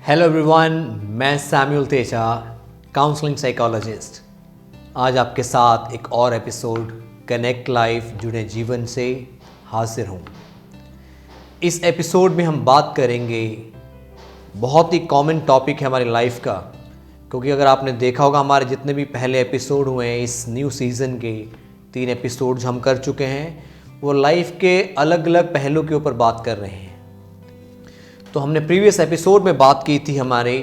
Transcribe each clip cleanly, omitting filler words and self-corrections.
Hello everyone, मैं Samuel Teja, counselling psychologist. आज आपके साथ एक और एपिसोड कनेक्ट लाइफ जुड़े जीवन से हाजिर हूँ। इस एपिसोड में हम बात करेंगे, बहुत ही कॉमन टॉपिक है हमारी लाइफ का, क्योंकि अगर आपने देखा होगा हमारे जितने भी पहले एपिसोड हुए हैं इस न्यू सीज़न के 3 एपिसोड्स हम कर चुके हैं, वो लाइफ के अलग अलग पहलू के ऊपर बात कर रहे हैं। तो हमने प्रीवियस एपिसोड में बात की थी हमारे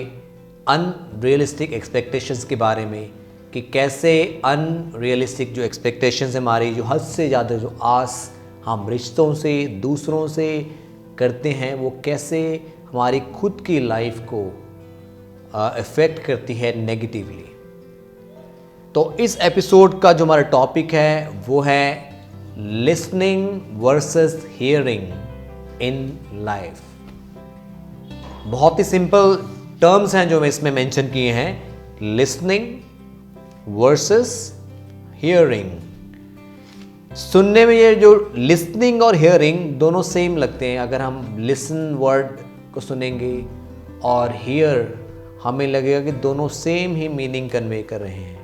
अनरियलिस्टिक एक्सपेक्टेशंस के बारे में, कि कैसे अनरियलिस्टिक जो एक्सपेक्टेशंस हमारी, जो हद से ज़्यादा जो आस हम रिश्तों से, दूसरों से करते हैं, वो कैसे हमारी खुद की लाइफ को इफ़ेक्ट करती है नेगेटिवली। तो इस एपिसोड का जो हमारा टॉपिक है वो है listening versus hearing in life. बहुत ही सिंपल टर्म्स हैं जो मैं इसमें मेंशन किए हैं, लिसनिंग वर्सेस हियरिंग। सुनने में ये जो लिसनिंग और हियरिंग दोनों सेम लगते हैं। अगर हम लिसन वर्ड को सुनेंगे और हियर, हमें लगेगा कि दोनों सेम ही मीनिंग कन्वे कर रहे हैं,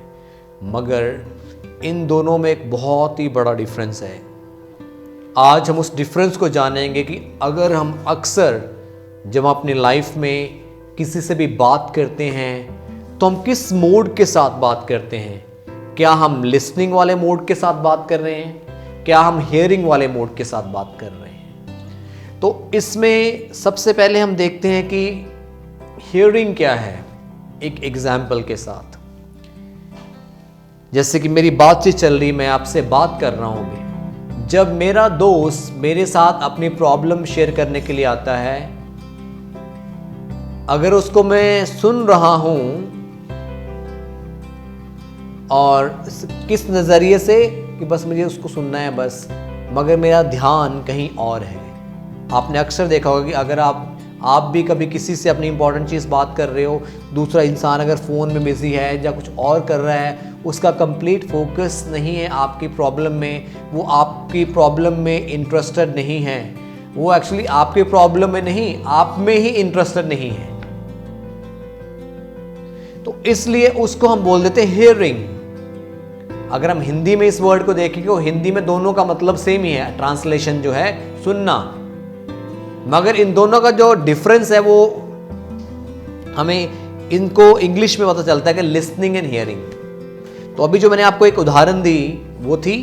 मगर इन दोनों में एक बहुत ही बड़ा डिफरेंस है। आज हम उस डिफरेंस को जानेंगे कि अगर हम अक्सर जब हम अपनी लाइफ में किसी से भी बात करते हैं तो हम किस मोड के साथ बात करते हैं। क्या हम लिसनिंग वाले मोड के साथ बात कर रहे हैं, क्या हम हियरिंग वाले मोड के साथ बात कर रहे हैं। तो इसमें सबसे पहले हम देखते हैं कि हियरिंग क्या है, एक एग्जाम्पल के साथ। जैसे कि मेरी बातचीत चल रही, मैं आपसे बात कर रहा हूँ। जब मेरा दोस्त मेरे साथ अपनी प्रॉब्लम शेयर करने के लिए आता है, अगर उसको मैं सुन रहा हूं और किस नज़रिए से कि बस मुझे उसको सुनना है बस, मगर मेरा ध्यान कहीं और है। आपने अक्सर देखा होगा कि अगर आप भी कभी किसी से अपनी इंपॉर्टेंट चीज़ बात कर रहे हो, दूसरा इंसान अगर फ़ोन में बिजी है या कुछ और कर रहा है, उसका कंप्लीट फोकस नहीं है आपकी प्रॉब्लम में, वो आपकी प्रॉब्लम में इंटरेस्टेड नहीं है, वो एक्चुअली आपकी प्रॉब्लम में नहीं, आप में ही इंटरेस्टेड नहीं है, तो इसलिए उसको हम बोल देते हैं हियरिंग। अगर हम हिंदी में इस वर्ड को देखेंगे तो हिंदी में दोनों का मतलब सेम ही है, ट्रांसलेशन जो है सुनना, मगर इन दोनों का जो डिफरेंस है वो हमें इनको इंग्लिश में पता चलता है कि लिसनिंग एंड हियरिंग। तो अभी जो मैंने आपको एक उदाहरण दी वो थी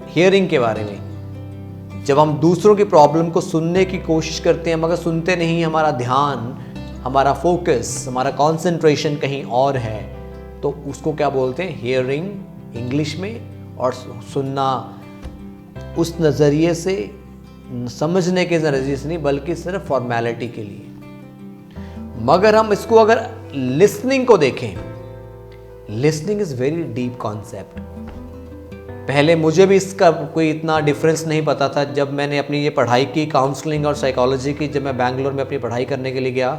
हियरिंग के बारे में। जब हम दूसरों की प्रॉब्लम को सुनने की कोशिश करते हैं मगर सुनते नहीं, हमारा ध्यान, हमारा फोकस, हमारा कंसंट्रेशन कहीं और है, तो उसको क्या बोलते हैं, हियरिंग इंग्लिश में। और सुनना उस नज़रिए से, समझने के नज़रिए से नहीं, बल्कि सिर्फ फॉर्मेलिटी के लिए। मगर हम इसको अगर लिसनिंग को देखें, listening is very deep concept. पहले मुझे भी इसका कोई इतना डिफरेंस नहीं पता था। जब मैंने अपनी ये पढ़ाई की काउंसलिंग और साइकोलॉजी की, जब मैं बैंगलोर में अपनी पढ़ाई करने के लिए गया,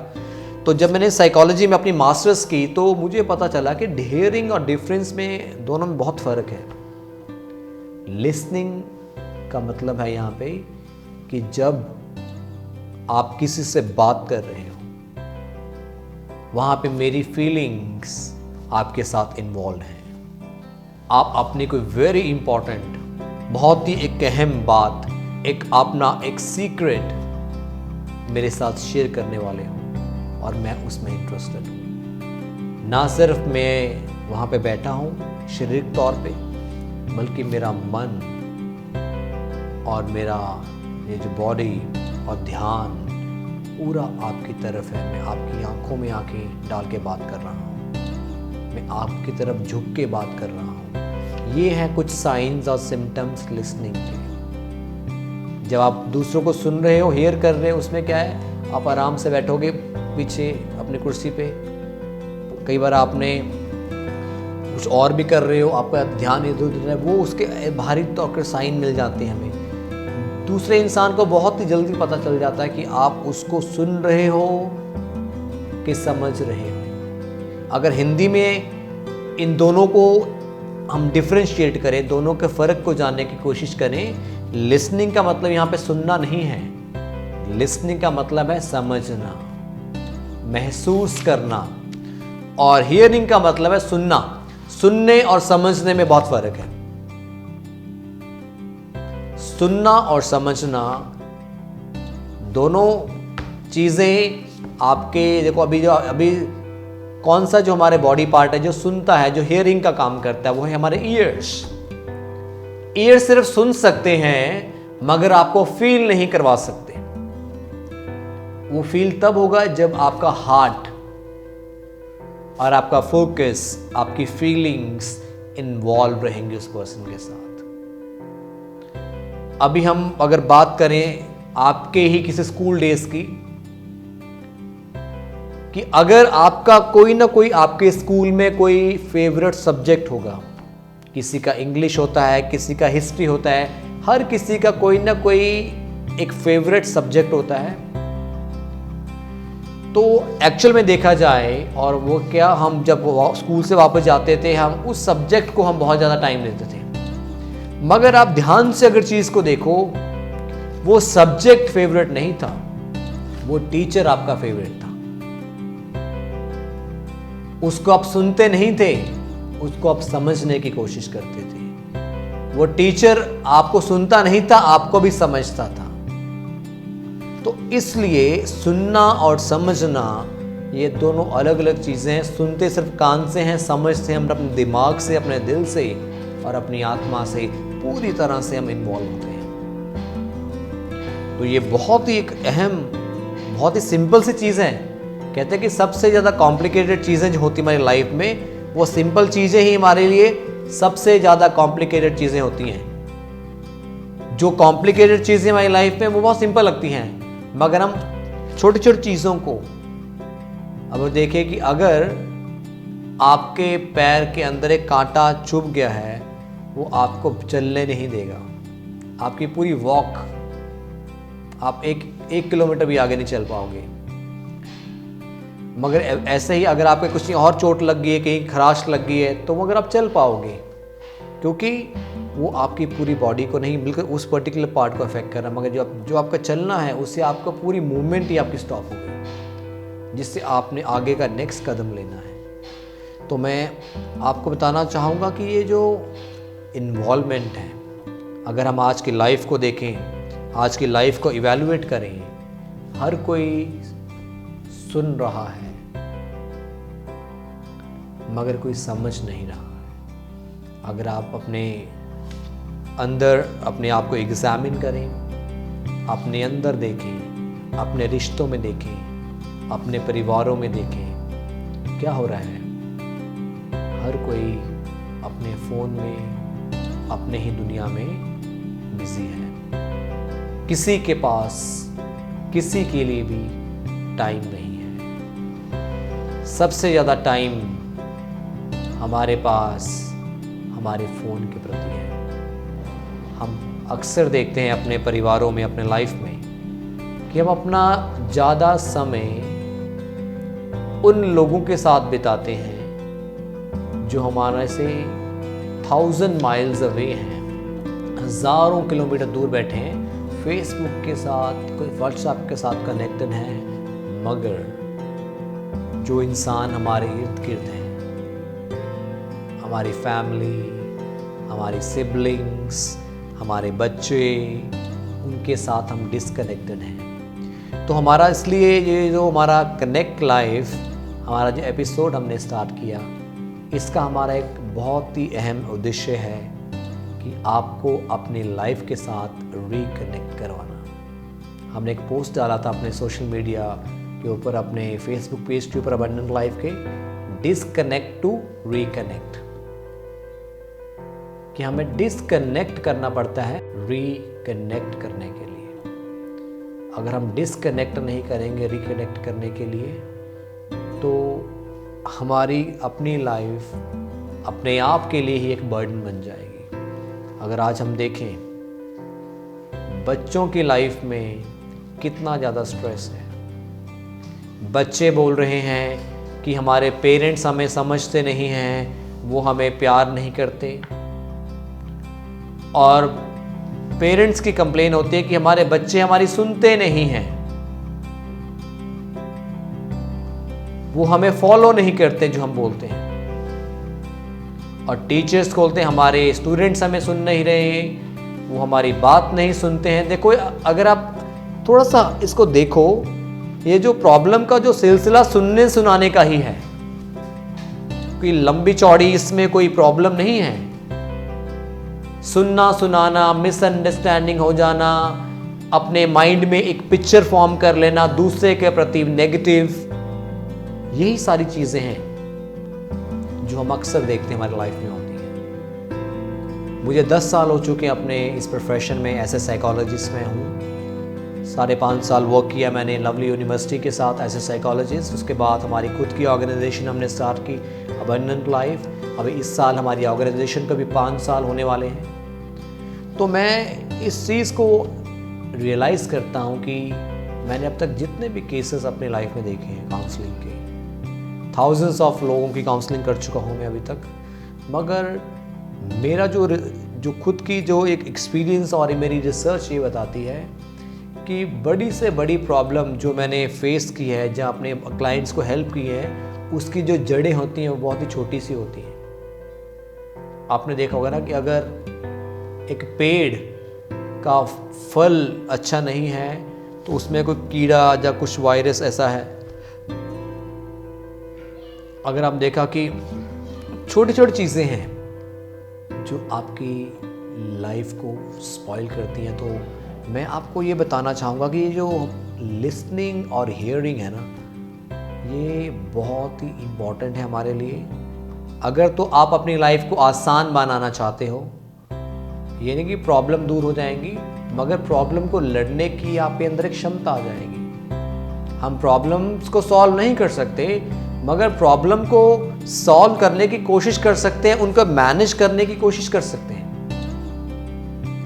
तो जब मैंने साइकोलॉजी में अपनी मास्टर्स की तो मुझे पता चला कि हियरिंग और डिफरेंस में, दोनों में बहुत फ़र्क है। लिसनिंग का मतलब है यहाँ पे कि जब आप किसी से बात कर रहे हो, वहाँ पे मेरी फीलिंग्स आपके साथ इन्वॉल्व हैं। आप अपनी कोई वेरी इंपॉर्टेंट, बहुत ही एक अहम बात, एक अपना एक सीक्रेट मेरे साथ शेयर करने वाले हो और मैं उसमें इंटरेस्टेड हूँ। ना सिर्फ मैं वहाँ पे बैठा हूँ शारीरिक तौर पे, बल्कि मेरा मन और मेरा ये जो बॉडी और ध्यान पूरा आपकी तरफ है। मैं आपकी आंखों में आंखें डाल के बात कर रहा हूँ, मैं आपकी तरफ झुक के बात कर रहा हूँ। ये हैं कुछ साइंस और सिम्टम्स लिसनिंग के। जब आप दूसरों को सुन रहे हो, हियर कर रहे हो, उसमें क्या है, आप आराम से बैठोगे पीछे अपनी कुर्सी पे। कई बार आपने कुछ और भी कर रहे हो, आपका ध्यान इधर उधर है, वो उसके बाहरी तौर पर साइन मिल जाते हैं हमें। दूसरे इंसान को बहुत ही जल्दी पता चल जाता है कि आप उसको सुन रहे हो कि समझ रहे हो। अगर हिंदी में इन दोनों को हम डिफ्रेंशिएट करें, दोनों के फ़र्क को जानने की कोशिश करें, लिसनिंग का मतलब यहाँ पे सुनना नहीं है, लिसनिंग का मतलब है समझना। महसूस करना, और हियरिंग का मतलब है सुनना। सुनने और समझने में बहुत फर्क है। सुनना और समझना दोनों चीजें आपके, देखो अभी कौन सा जो हमारे बॉडी पार्ट है जो सुनता है, जो हियरिंग का काम करता है, वो है हमारे ईयर्स। ईयर्स सिर्फ सुन सकते हैं मगर आपको फील नहीं करवा सकते। वो फील तब होगा जब आपका हार्ट और आपका फोकस, आपकी फीलिंग्स इन्वॉल्व रहेंगे उस पर्सन के साथ। अभी हम अगर बात करें आपके ही किसी स्कूल डेज की, कि अगर आपका कोई ना कोई आपके स्कूल में कोई फेवरेट सब्जेक्ट होगा, किसी का इंग्लिश होता है, किसी का हिस्ट्री होता है, हर किसी का कोई ना कोई एक फेवरेट सब्जेक्ट होता है, तो एक्चुअल में देखा जाए, और वो क्या, हम जब स्कूल से वापस जाते थे हम उस सब्जेक्ट को हम बहुत ज़्यादा टाइम देते थे। मगर आप ध्यान से अगर चीज़ को देखो, वो सब्जेक्ट फेवरेट नहीं था, वो टीचर आपका फेवरेट था। उसको आप सुनते नहीं थे, उसको आप समझने की कोशिश करते थे। वो टीचर आपको सुनता नहीं था, आपको भी समझता था। तो इसलिए सुनना और समझना ये दोनों अलग अलग चीज़ें हैं। सुनते सिर्फ कान से हैं, समझते हम अपने दिमाग से, अपने दिल से और अपनी आत्मा से, पूरी तरह से हम इन्वॉल्व होते हैं। तो ये बहुत ही एक अहम, बहुत ही सिंपल सी चीज़ है। कहते हैं कि सबसे ज़्यादा कॉम्प्लिकेटेड चीज़ें जो होती हमारी लाइफ में, वो सिंपल चीज़ें ही हमारे लिए सबसे ज़्यादा कॉम्प्लिकेटेड चीज़ें होती हैं। जो कॉम्प्लिकेटेड चीज़ें हमारी लाइफ में वो बहुत सिंपल लगती हैं, मगर हम छोटी छोटी चीज़ों को अब देखें कि अगर आपके पैर के अंदर एक कांटा चुभ गया है, वो आपको चलने नहीं देगा। आपकी पूरी वॉक, आप एक किलोमीटर भी आगे नहीं चल पाओगे। मगर ऐसे ही अगर आपके कुछ और चोट लग गई है, कहीं खराश लग गई है, तो मगर आप चल पाओगे, क्योंकि वो आपकी पूरी बॉडी को नहीं, बिल्कुल उस पर्टिकुलर पार्ट को अफेक्ट कर रहा है। मगर जो आपका चलना है, उससे आपका पूरी मूवमेंट ही आपकी स्टॉप हो गई, जिससे आपने आगे का नेक्स्ट कदम लेना है। तो मैं आपको बताना चाहूँगा कि ये जो इन्वॉल्वमेंट है, अगर हम आज की लाइफ को देखें, आज की लाइफ को इवैल्यूएट करें, हर कोई सुन रहा है मगर कोई समझ नहीं रहा है। अगर आप अपने अंदर अपने आप को एग्जामिन करें, अपने अंदर देखें, अपने रिश्तों में देखें, अपने परिवारों में देखें, क्या हो रहा है। हर कोई अपने फ़ोन में, अपने ही दुनिया में बिजी है। किसी के पास किसी के लिए भी टाइम नहीं है। सबसे ज़्यादा टाइम हमारे पास हमारे फ़ोन के प्रति है। हम अक्सर देखते हैं अपने परिवारों में, अपने लाइफ में, कि हम अपना ज़्यादा समय उन लोगों के साथ बिताते हैं जो हमारे से 1000 माइल्स अवे हैं, हज़ारों किलोमीटर दूर बैठे हैं, फेसबुक के साथ, कोई व्हाट्सएप के साथ कनेक्टेड हैं, मगर जो इंसान हमारे इर्द गिर्द हैं, हमारी फैमिली, हमारी सिबलिंग्स, हमारे बच्चे, उनके साथ हम डिसकनेक्टेड हैं। तो हमारा इसलिए ये जो हमारा कनेक्ट लाइफ, हमारा जो एपिसोड हमने स्टार्ट किया, इसका हमारा एक बहुत ही अहम उद्देश्य है कि आपको अपनी लाइफ के साथ रिकनेक्ट करवाना। हमने एक पोस्ट डाला था अपने सोशल मीडिया के ऊपर, अपने फेसबुक पेज के ऊपर, अबंडेंट लाइफ के, डिसकनेक्ट टू रिकनेक्ट, कि हमें डिसकनेक्ट करना पड़ता है रिकनेक्ट करने के लिए। अगर हम डिसकनेक्ट नहीं करेंगे रिकनेक्ट करने के लिए, तो हमारी अपनी लाइफ अपने आप के लिए ही एक बर्डन बन जाएगी। अगर आज हम देखें बच्चों की लाइफ में कितना ज़्यादा स्ट्रेस है। बच्चे बोल रहे हैं कि हमारे पेरेंट्स हमें समझते नहीं हैं, वो हमें प्यार नहीं करते, और पेरेंट्स की कंप्लेन होती है कि हमारे बच्चे हमारी सुनते नहीं हैं। वो हमें फॉलो नहीं करते जो हम बोलते हैं, और टीचर्स बोलते हैं हमारे स्टूडेंट्स हमें सुन नहीं रहे, वो हमारी बात नहीं सुनते हैं। देखो, अगर आप थोड़ा सा इसको देखो, ये जो प्रॉब्लम का जो सिलसिला सुनने सुनाने का ही है, कोई लंबी चौड़ी इसमें कोई प्रॉब्लम नहीं है। सुनना सुनाना, मिसअंडरस्टैंडिंग हो जाना, अपने माइंड में एक पिक्चर फॉर्म कर लेना दूसरे के प्रति नेगेटिव, यही सारी चीजें हैं जो हम अक्सर देखते हैं हमारी लाइफ में होती हैं। मुझे 10 साल हो चुके हैं अपने इस प्रोफेशन में, एज ए साइकोलॉजिस्ट में हूँ। 5.5 साल वर्क किया मैंने लवली यूनिवर्सिटी के साथ एज ए साइकोलॉजिस्ट। उसके बाद हमारी खुद की ऑर्गेनाइजेशन हमने स्टार्ट की, अबंडेंट लाइफ। अभी इस साल हमारी ऑर्गेनाइजेशन को भी 5 साल होने वाले हैं। तो मैं इस चीज़ को रियलाइज़ करता हूँ कि मैंने अब तक जितने भी केसेस अपने लाइफ में देखे हैं काउंसलिंग के, थाउजेंड्स ऑफ लोगों की काउंसलिंग कर चुका हूँ मैं अभी तक, मगर मेरा जो खुद की जो एक एक्सपीरियंस और मेरी रिसर्च ये बताती है कि बड़ी से बड़ी प्रॉब्लम जो मैंने फेस की है, जहाँ अपने क्लाइंट्स को हेल्प की है, उसकी जो जड़ें होती हैं वो बहुत ही छोटी सी होती हैं। आपने देखा होगा ना कि अगर एक पेड़ का फल अच्छा नहीं है तो उसमें कोई कीड़ा या कुछ वायरस ऐसा है। अगर आप देखा कि छोटी छोटी चीज़ें हैं जो आपकी लाइफ को स्पॉइल करती हैं, तो मैं आपको ये बताना चाहूँगा कि ये जो लिसनिंग और हियरिंग है ना, ये बहुत ही इम्पॉर्टेंट है हमारे लिए। अगर तो आप अपनी लाइफ को आसान बनाना चाहते हो, ये नहीं कि प्रॉब्लम दूर हो जाएंगी, मगर प्रॉब्लम को लड़ने की आपके अंदर एक क्षमता आ जाएगी। हम प्रॉब्लम्स को सॉल्व नहीं कर सकते, मगर प्रॉब्लम को सॉल्व करने की कोशिश कर सकते हैं, उनको मैनेज करने की कोशिश कर सकते हैं।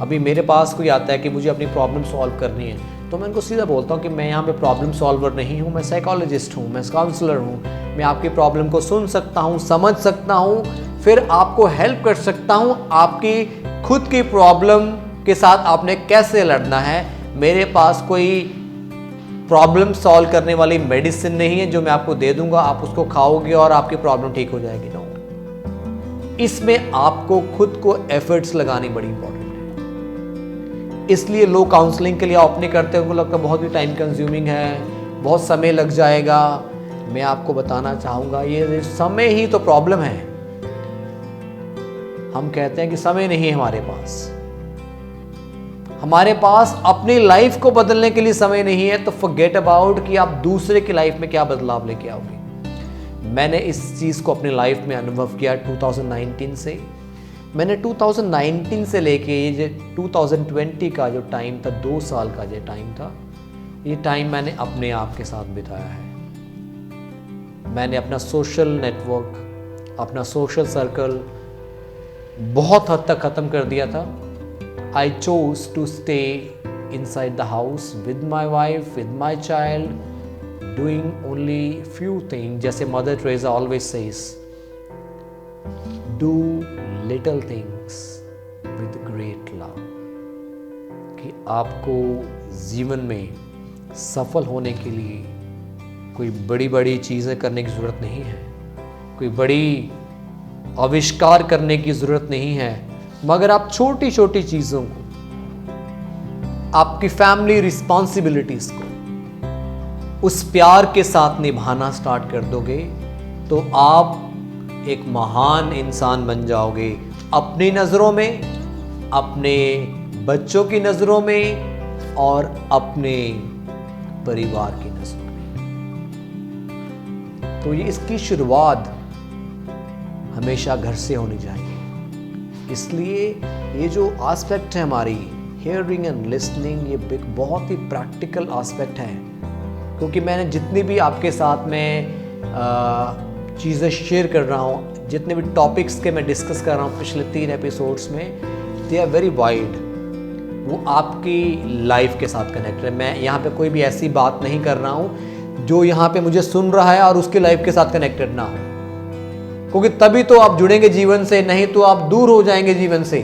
अभी मेरे पास कोई आता है कि मुझे अपनी प्रॉब्लम सॉल्व करनी है, तो मैं उनको सीधा बोलता हूँ कि मैं यहाँ पे प्रॉब्लम सॉल्वर नहीं हूँ, मैं साइकोलॉजिस्ट हूँ, मैं काउंसलर हूँ। मैं आपकी प्रॉब्लम को सुन सकता हूँ, समझ सकता हूँ, फिर आपको हेल्प कर सकता हूँ आपकी खुद की प्रॉब्लम के साथ आपने कैसे लड़ना है। मेरे पास कोई प्रॉब्लम सॉल्व करने वाली मेडिसिन नहीं है जो मैं आपको दे दूंगा, आप उसको खाओगे और आपकी प्रॉब्लम ठीक हो जाएगी। नो, इसमें आपको खुद को एफर्ट्स लगानी बड़ी इंपॉर्टेंट है। इसलिए लोग काउंसलिंग के लिए ऑप्ट नहीं करते, उनको लगता है बहुत ही टाइम कंज्यूमिंग है, बहुत समय लग जाएगा। मैं आपको बताना चाहूँगा ये समय ही तो प्रॉब्लम है। हम कहते हैं कि समय नहीं है हमारे पास अपनी लाइफ को बदलने के लिए समय नहीं है, तो फॉरगेट अबाउट कि आप दूसरे की लाइफ में क्या बदलाव लेके आओगे। मैंने इस चीज़ को अपनी लाइफ में अनुभव किया 2019 से। मैंने 2019 से लेके ये 2020 का जो टाइम था, 2 साल का जो टाइम था, ये टाइम मैंने अपने आप के साथ बिताया है। मैंने अपना सोशल नेटवर्क, अपना सोशल सर्कल बहुत हद तक ख़त्म कर दिया था। I chose to stay inside the house with my wife, with my child, doing only few things. जैसे mother Teresa always says, do little things with great love. कि आपको जीवन में सफल होने के लिए कोई बड़ी बड़ी चीज़ें करने की ज़रूरत नहीं है, कोई बड़ी आविष्कार करने की ज़रूरत नहीं है, मगर आप छोटी छोटी चीज़ों को, आपकी फैमिली रिस्पॉन्सिबिलिटीज़ को उस प्यार के साथ निभाना स्टार्ट कर दोगे, तो आप एक महान इंसान बन जाओगे अपनी नज़रों में, अपने बच्चों की नज़रों में और अपने परिवार की नज़रों में। तो ये इसकी शुरुआत हमेशा घर से होनी चाहिए। इसलिए ये जो एस्पेक्ट है हमारी हियरिंग एंड लिसनिंग, ये एक बहुत ही प्रैक्टिकल एस्पेक्ट है, क्योंकि मैंने जितनी भी आपके साथ में चीज़ें शेयर कर रहा हूँ, जितने भी टॉपिक्स के मैं डिस्कस कर रहा हूँ पिछले 3 एपिसोड्स में, दे आर वेरी वाइड। वो आपकी लाइफ के साथ कनेक्ट है। मैं यहाँ पे कोई भी ऐसी बात नहीं कर रहा हूँ जो यहाँ पे मुझे सुन रहा है और उसकी लाइफ के साथ कनेक्टेड ना हो, क्योंकि तभी तो आप जुड़ेंगे जीवन से, नहीं तो आप दूर हो जाएंगे जीवन से।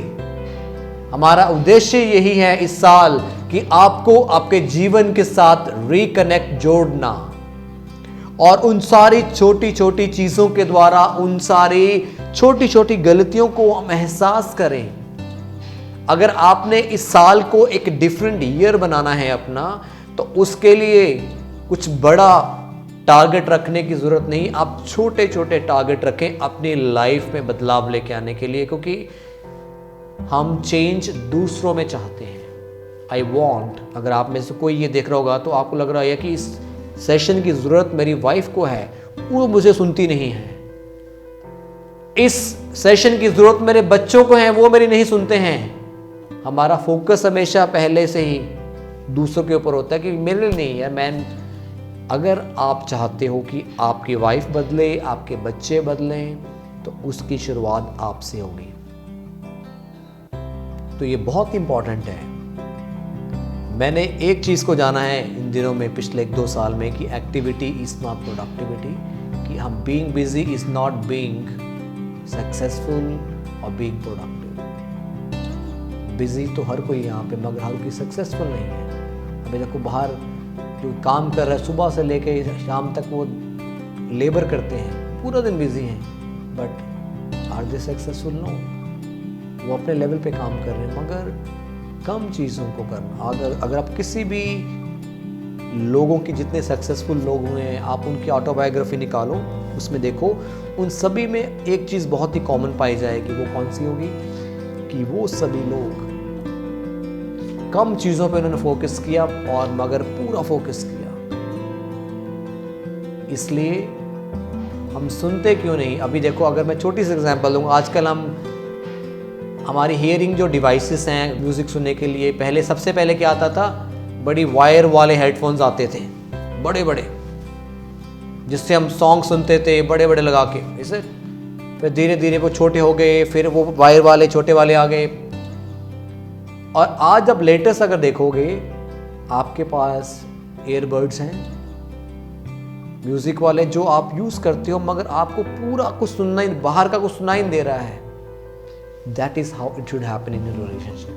हमारा उद्देश्य यही है इस साल कि आपको आपके जीवन के साथ रिकनेक्ट, जोड़ना, और उन सारी छोटी छोटी चीज़ों के द्वारा उन सारी छोटी छोटी गलतियों को हम एहसास करें। अगर आपने इस साल को एक डिफरेंट ईयर बनाना है अपना, तो उसके लिए कुछ बड़ा टारगेट रखने की ज़रूरत नहीं। आप छोटे छोटे टारगेट रखें अपनी लाइफ में बदलाव लेके आने के लिए, क्योंकि हम चेंज दूसरों में चाहते हैं। आई वॉन्ट, अगर आप में से कोई ये देख रहा होगा तो आपको लग रहा है कि इस सेशन की ज़रूरत मेरी वाइफ को है, वो मुझे सुनती नहीं है। इस सेशन की ज़रूरत मेरे बच्चों को है, वो मेरी नहीं सुनते हैं। हमारा फोकस हमेशा पहले से ही दूसरों के ऊपर होता है कि मेरे लिए नहीं यार, मैं। अगर आप चाहते हो कि आपकी वाइफ बदले, आपके बच्चे बदलें, तो उसकी शुरुआत आपसे होगी। तो ये बहुत इंपॉर्टेंट है। मैंने एक चीज़ को जाना है इन दिनों में, पिछले 1-2 साल में, कि एक्टिविटी इज़ नॉट प्रोडक्टिविटी, कि हम being busy is not being successful और बीइंग प्रोडक्टिव। बिजी तो हर कोई यहाँ पे, मगर हर कोई सक्सेसफुल नहीं है। अभी देखो बाहर जो काम कर रहा है, सुबह से लेके शाम तक वो लेबर करते हैं, पूरा दिन बिजी हैं, but are they successful? No. वो अपने लेवल पे काम कर रहे हैं, मगर कम चीज़ों को करना। अगर आप किसी भी लोगों की, जितने सक्सेसफुल लोग हुए हैं, आप उनकी ऑटोबायोग्राफी निकालो, उसमें देखो उन सभी में एक चीज़ बहुत ही कॉमन पाई जाएगी। वो कौन सी होगी? कि वो सभी लोग कम चीज़ों पे उन्होंने फोकस किया और मगर पूरा फोकस किया। इसलिए हम सुनते क्यों नहीं? अभी देखो, अगर मैं छोटी सी एग्जांपल दूंगा, आजकल हमारी हियरिंग जो डिवाइसेस हैं म्यूज़िक सुनने के लिए, पहले सबसे पहले क्या आता था? बड़ी वायर वाले हेडफोन्स आते थे, बड़े बड़े, जिससे हम सॉन्ग सुनते थे बड़े बड़े लगा के। इसे फिर धीरे धीरे वो छोटे हो गए, फिर वो वायर वाले छोटे वाले आ गए, और आज जब लेटेस्ट अगर देखोगे, आपके पास ईयरबड्स हैं म्यूजिक वाले, जो आप यूज करते हो, मगर आपको पूरा कुछ सुनना ही, बाहर का कुछ सुनाई नहीं दे रहा है। That is how it should happen in your relationship.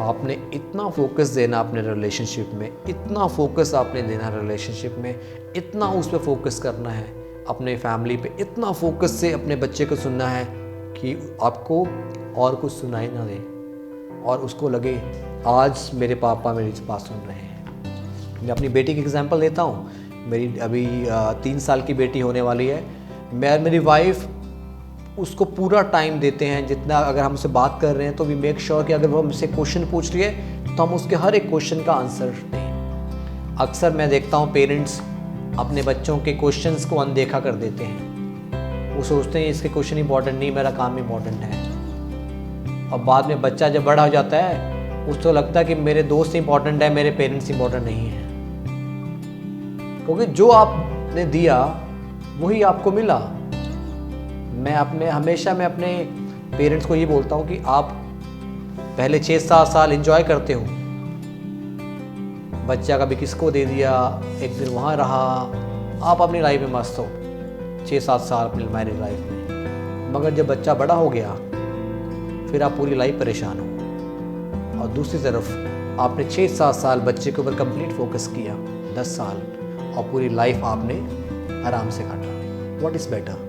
आपने इतना फोकस देना अपने रिलेशनशिप में, इतना फोकस आपने देना रिलेशनशिप में, इतना उस पर फोकस करना है, अपने फैमिली पे इतना फोकस से अपने बच्चे को सुनना है कि आपको और कुछ सुनाई ना दे और उसको लगे आज मेरे पापा मेरी बात सुन रहे हैं। मैं अपनी बेटी की एग्जांपल देता हूँ। मेरी अभी 3 साल की बेटी होने वाली है। मैं, मेरी वाइफ उसको पूरा टाइम देते हैं, जितना अगर हम उससे बात कर रहे हैं तो वी मेक श्योर कि अगर वो हमसे क्वेश्चन पूछ रही है तो हम उसके हर एक क्वेश्चन का आंसर दें। अक्सर मैं देखता हूँ पेरेंट्स अपने बच्चों के क्वेश्चंस को अनदेखा कर देते हैं। वो सोचते हैं इसके क्वेश्चन इंपॉर्टेंट नहीं, मेरा काम इंपॉर्टेंट है। और बाद में बच्चा जब बड़ा हो जाता है, उसको लगता है कि मेरे दोस्त इंपॉर्टेंट है, मेरे पेरेंट्स इंपॉर्टेंट नहीं है। क्योंकि जो आपने दिया वही आपको मिला। मैं अपने पेरेंट्स को ये बोलता हूँ कि आप पहले 6-7 साल एंजॉय करते हो, बच्चा कभी किसको दे दिया, एक दिन वहाँ रहा, आप अपनी लाइफ में मस्त हो 6-7 साल अपनी मैरिज लाइफ में, मगर जब बच्चा बड़ा हो गया फिर आप पूरी लाइफ परेशान हो। और दूसरी तरफ आपने 6-7 साल बच्चे के ऊपर कंप्लीट फोकस किया, 10 साल, और पूरी लाइफ आपने आराम से काटा। व्हाट इज़ बेटर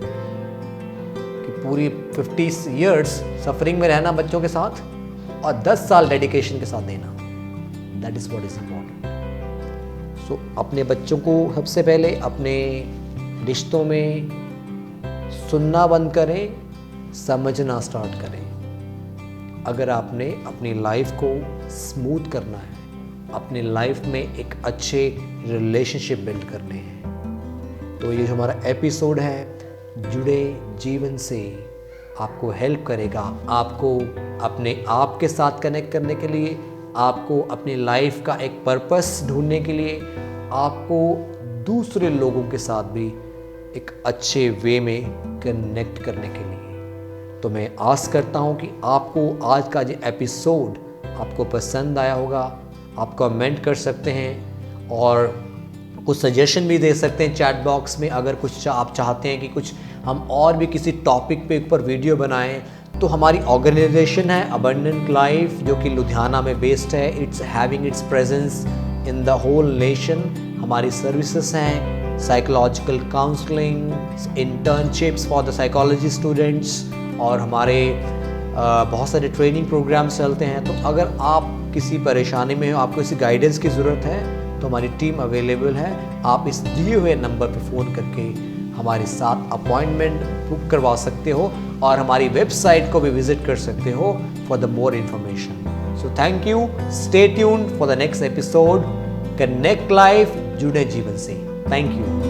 कि पूरी 50 इयर्स सफरिंग में रहना बच्चों के साथ और 10 साल डेडिकेशन के साथ देना। That is what is important. So अपने बच्चों को सबसे पहले अपने रिश्तों में सुनना बंद करें, समझना स्टार्ट करें। अगर आपने अपनी लाइफ को स्मूथ करना है, अपनी लाइफ में एक अच्छे रिलेशनशिप बिल्ड करने हैं, तो ये जो हमारा एपिसोड है जुड़े जीवन से आपको हेल्प करेगा। आपको अपने आप के साथ कनेक्ट करने के लिए, आपको अपनी लाइफ का एक पर्पस ढूंढने के लिए, आपको दूसरे लोगों के साथ भी एक अच्छे वे में कनेक्ट करने के लिए। तो मैं आस करता हूँ कि आपको आज का ये एपिसोड आपको पसंद आया होगा। आप कमेंट कर सकते हैं और कुछ सजेशन भी दे सकते हैं चैट बॉक्स में। अगर कुछ आप चाहते हैं कि कुछ हम और भी किसी टॉपिक पे ऊपर वीडियो बनाएं, तो हमारी ऑर्गेनाइजेशन है अबंडेंट लाइफ, जो कि लुधियाना में बेस्ड है। It's having its presence in the whole nation. हमारी सर्विसेज हैं, psychological counselling, internships for the psychology students, और हमारे बहुत सारे ट्रेनिंग प्रोग्राम्स चलते हैं। तो अगर आप किसी परेशानी में हो, आपको किसी गाइडेंस की ज़रूरत है, तो हमारी टीम अवेलेबल है। आप इस दिए हुए नंबर पर फ़ोन करके हमारे साथ अपॉइंटमेंट बुक करवा सकते हो और हमारी वेबसाइट को भी विजिट कर सकते हो for the more information. So thank you, stay tuned for the next episode. Connect life, जुड़े जीवन से। Thank you.